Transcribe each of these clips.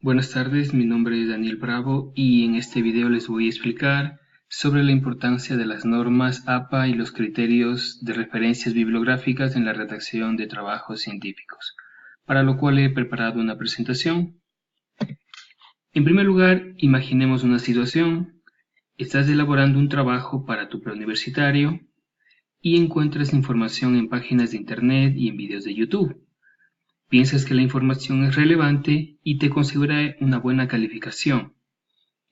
Buenas tardes, mi nombre es Daniel Bravo y en este video les voy a explicar sobre la importancia de las normas APA y los criterios de referencias bibliográficas en la redacción de trabajos científicos, para lo cual he preparado una presentación. En primer lugar, imaginemos una situación. Estás elaborando un trabajo para tu preuniversitario y encuentras información en páginas de internet y en videos de YouTube. Piensas que la información es relevante y te considera una buena calificación.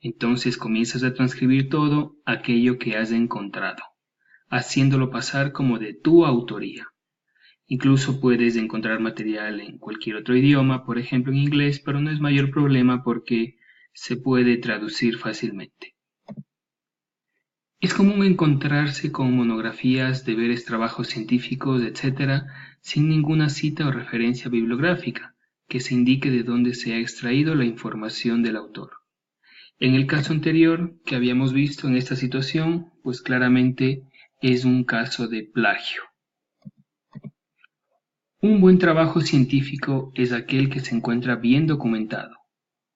Entonces comienzas a transcribir todo aquello que has encontrado, haciéndolo pasar como de tu autoría. Incluso puedes encontrar material en cualquier otro idioma, por ejemplo en inglés, pero no es mayor problema porque se puede traducir fácilmente. Es común encontrarse con monografías, deberes, trabajos científicos, etc., sin ninguna cita o referencia bibliográfica que se indique de dónde se ha extraído la información del autor. En el caso anterior que habíamos visto en esta situación, pues claramente es un caso de plagio. Un buen trabajo científico es aquel que se encuentra bien documentado.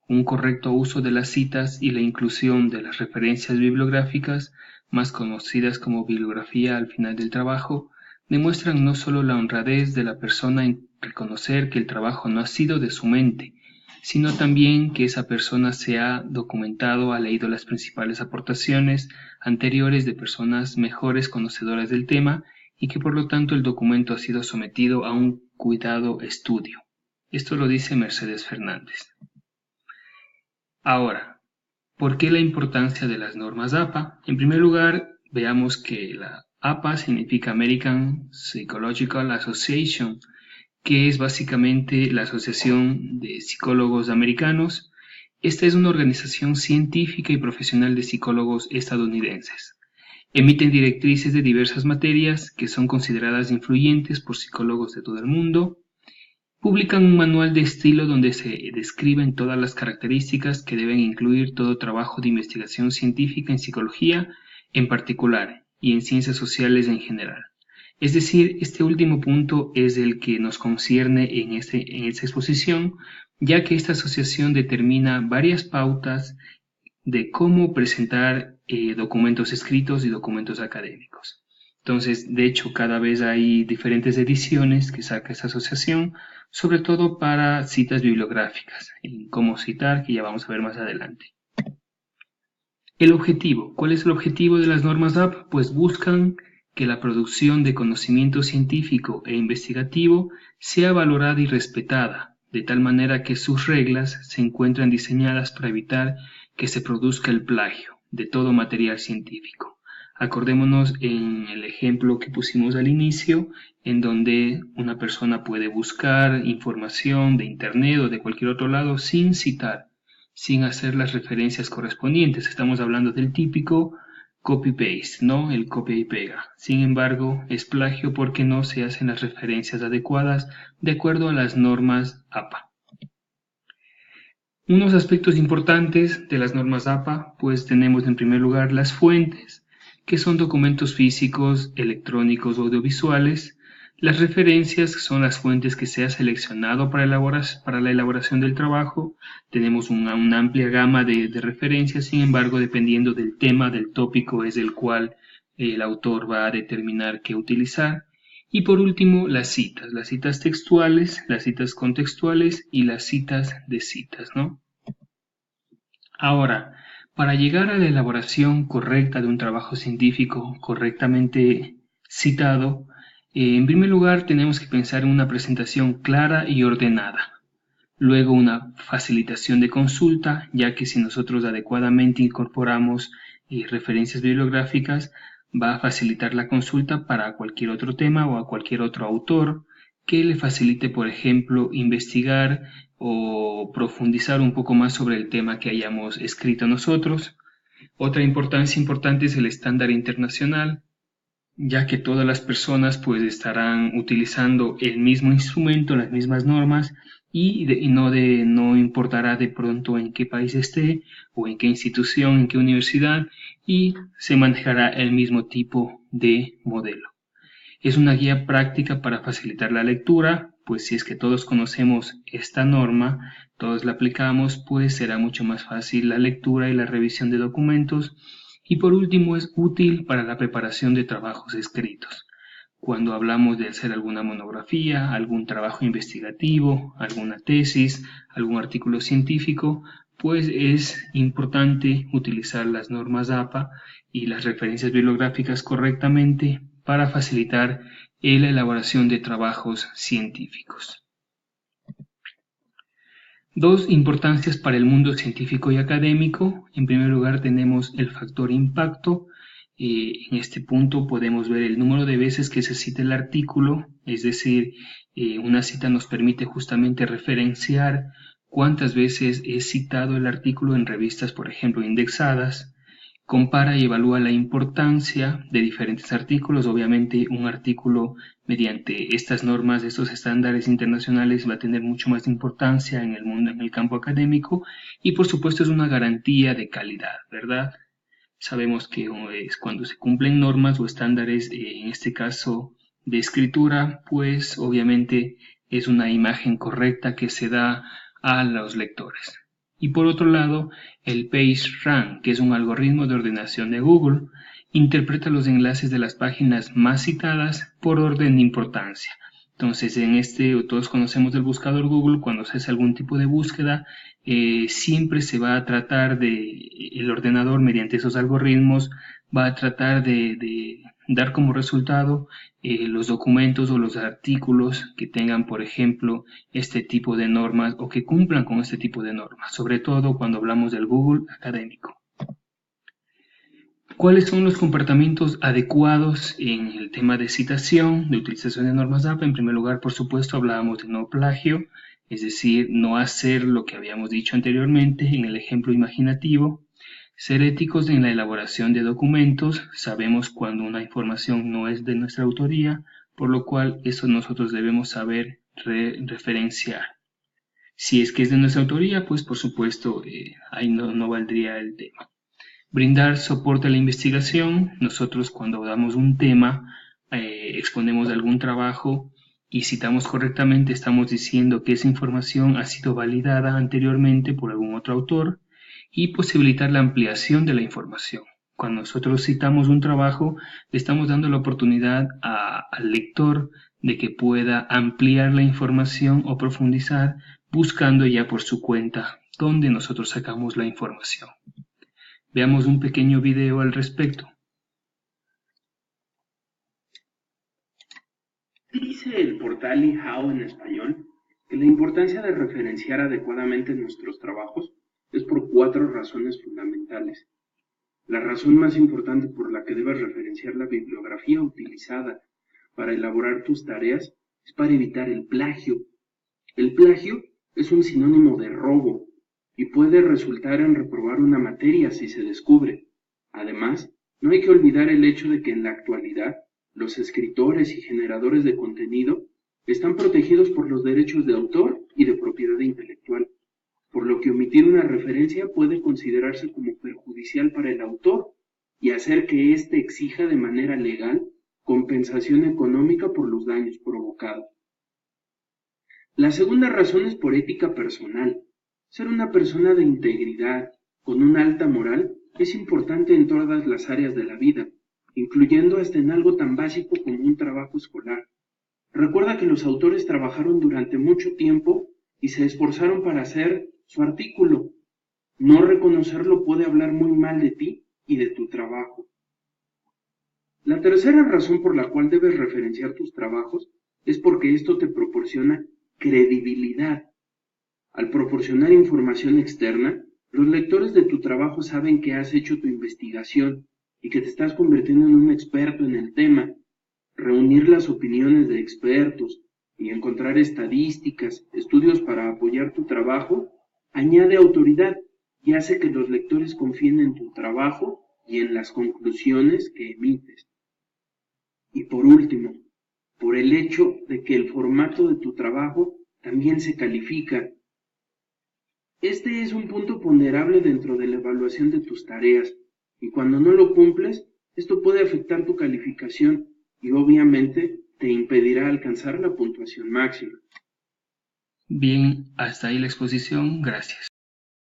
Un correcto uso de las citas y la inclusión de las referencias bibliográficas, más conocidas como bibliografía al final del trabajo, demuestran no solo la honradez de la persona en reconocer que el trabajo no ha sido de su mente, sino también que esa persona se ha documentado, ha leído las principales aportaciones anteriores de personas mejores conocedoras del tema y que por lo tanto el documento ha sido sometido a un cuidado estudio. Esto lo dice Mercedes Fernández. Ahora, ¿por qué la importancia de las normas APA? En primer lugar, veamos que la APA significa American Psychological Association, que es básicamente la Asociación de Psicólogos Americanos. Esta es una organización científica y profesional de psicólogos estadounidenses. Emiten directrices de diversas materias que son consideradas influyentes por psicólogos de todo el mundo. Publican un manual de estilo donde se describen todas las características que deben incluir todo trabajo de investigación científica en psicología en particular y en ciencias sociales en general. Es decir, este último punto es el que nos concierne en esta exposición, ya que esta asociación determina varias pautas de cómo presentar documentos escritos y documentos académicos. Entonces, de hecho, cada vez hay diferentes ediciones que saca esta asociación, sobre todo para citas bibliográficas, en cómo citar, que ya vamos a ver más adelante. El objetivo. ¿Cuál es el objetivo de las normas APA? Pues buscan que la producción de conocimiento científico e investigativo sea valorada y respetada, de tal manera que sus reglas se encuentran diseñadas para evitar que se produzca el plagio de todo material científico. Acordémonos en el ejemplo que pusimos al inicio, en donde una persona puede buscar información de internet o de cualquier otro lado sin citar, sin hacer las referencias correspondientes. Estamos hablando del típico copy-paste, ¿no? El copia y pega. Sin embargo, es plagio porque no se hacen las referencias adecuadas de acuerdo a las normas APA. Unos aspectos importantes de las normas APA, pues tenemos en primer lugar las fuentes, que son documentos físicos, electrónicos o audiovisuales. Las referencias son las fuentes que se ha seleccionado para la elaboración del trabajo. Tenemos una amplia gama de referencias, sin embargo, dependiendo del tema, del tópico, es el cual el autor va a determinar qué utilizar. Y por último, las citas textuales, las citas contextuales y las citas de citas, ¿no? Ahora, para llegar a la elaboración correcta de un trabajo científico correctamente citado, en primer lugar tenemos que pensar en una presentación clara y ordenada. Luego una facilitación de consulta, ya que si nosotros adecuadamente incorporamos referencias bibliográficas, va a facilitar la consulta para cualquier otro tema o a cualquier otro autor que le facilite, por ejemplo, investigar o profundizar un poco más sobre el tema que hayamos escrito nosotros. Otra importancia importante es el estándar internacional, ya que todas las personas pues estarán utilizando el mismo instrumento, las mismas normas y no importará de pronto en qué país esté o en qué institución, en qué universidad, y se manejará el mismo tipo de modelo. Es una guía práctica para facilitar la lectura, pues si es que todos conocemos esta norma, todos la aplicamos, pues será mucho más fácil la lectura y la revisión de documentos. Y por último, es útil para la preparación de trabajos escritos. Cuando hablamos de hacer alguna monografía, algún trabajo investigativo, alguna tesis, algún artículo científico, pues es importante utilizar las normas APA y las referencias bibliográficas correctamente para facilitar la elaboración de trabajos científicos. Dos importancias para el mundo científico y académico. En primer lugar tenemos el factor impacto. En este punto podemos ver el número de veces que se cita el artículo, es decir, una cita nos permite justamente referenciar cuántas veces es citado el artículo en revistas, por ejemplo, indexadas. Compara y evalúa la importancia de diferentes artículos. Obviamente un artículo mediante estas normas, estos estándares internacionales va a tener mucho más importancia en el mundo, en el campo académico, y por supuesto es una garantía de calidad, ¿verdad? Sabemos que es cuando se cumplen normas o estándares, en este caso de escritura, pues obviamente es una imagen correcta que se da a los lectores. Y por otro lado, el PageRank, que es un algoritmo de ordenación de Google, interpreta los enlaces de las páginas más citadas por orden de importancia. Entonces, todos conocemos el buscador Google. Cuando se hace algún tipo de búsqueda, siempre se va a tratar el ordenador mediante esos algoritmos va a tratar de dar como resultado los documentos o los artículos que tengan, por ejemplo, este tipo de normas o que cumplan con este tipo de normas, sobre todo cuando hablamos del Google académico. ¿Cuáles son los comportamientos adecuados en el tema de citación, de utilización de normas APA? En primer lugar, por supuesto, hablábamos de no plagio, es decir, no hacer lo que habíamos dicho anteriormente en el ejemplo imaginativo. Ser éticos en la elaboración de documentos. Sabemos cuando una información no es de nuestra autoría, por lo cual eso nosotros debemos saber referenciar. Si es que es de nuestra autoría, pues por supuesto ahí no valdría el tema. Brindar soporte a la investigación. Nosotros cuando damos un tema, exponemos algún trabajo y citamos correctamente, estamos diciendo que esa información ha sido validada anteriormente por algún otro autor, y posibilitar la ampliación de la información. Cuando nosotros citamos un trabajo, le estamos dando la oportunidad al lector de que pueda ampliar la información o profundizar buscando ya por su cuenta donde nosotros sacamos la información. Veamos un pequeño video al respecto. Dice el portal IHAO en español que la importancia de referenciar adecuadamente nuestros trabajos es por 4 razones fundamentales. La razón más importante por la que debes referenciar la bibliografía utilizada para elaborar tus tareas es para evitar el plagio. El plagio es un sinónimo de robo y puede resultar en reprobar una materia si se descubre. Además, no hay que olvidar el hecho de que en la actualidad los escritores y generadores de contenido están protegidos por los derechos de autor y de propiedad intelectual, por lo que omitir una referencia puede considerarse como perjudicial para el autor y hacer que éste exija de manera legal compensación económica por los daños provocados. La segunda razón es por ética personal. Ser una persona de integridad, con una alta moral, es importante en todas las áreas de la vida, incluyendo hasta en algo tan básico como un trabajo escolar. Recuerda que los autores trabajaron durante mucho tiempo y se esforzaron para hacer su artículo. No reconocerlo puede hablar muy mal de ti y de tu trabajo. La tercera razón por la cual debes referenciar tus trabajos es porque esto te proporciona credibilidad. Al proporcionar información externa, los lectores de tu trabajo saben que has hecho tu investigación y que te estás convirtiendo en un experto en el tema. Reunir las opiniones de expertos y encontrar estadísticas, estudios para apoyar tu trabajo, añade autoridad y hace que los lectores confíen en tu trabajo y en las conclusiones que emites. Y por último, por el hecho de que el formato de tu trabajo también se califica. Este es un punto ponderable dentro de la evaluación de tus tareas, y cuando no lo cumples, esto puede afectar tu calificación y obviamente te impedirá alcanzar la puntuación máxima. Bien, hasta ahí la exposición. Gracias.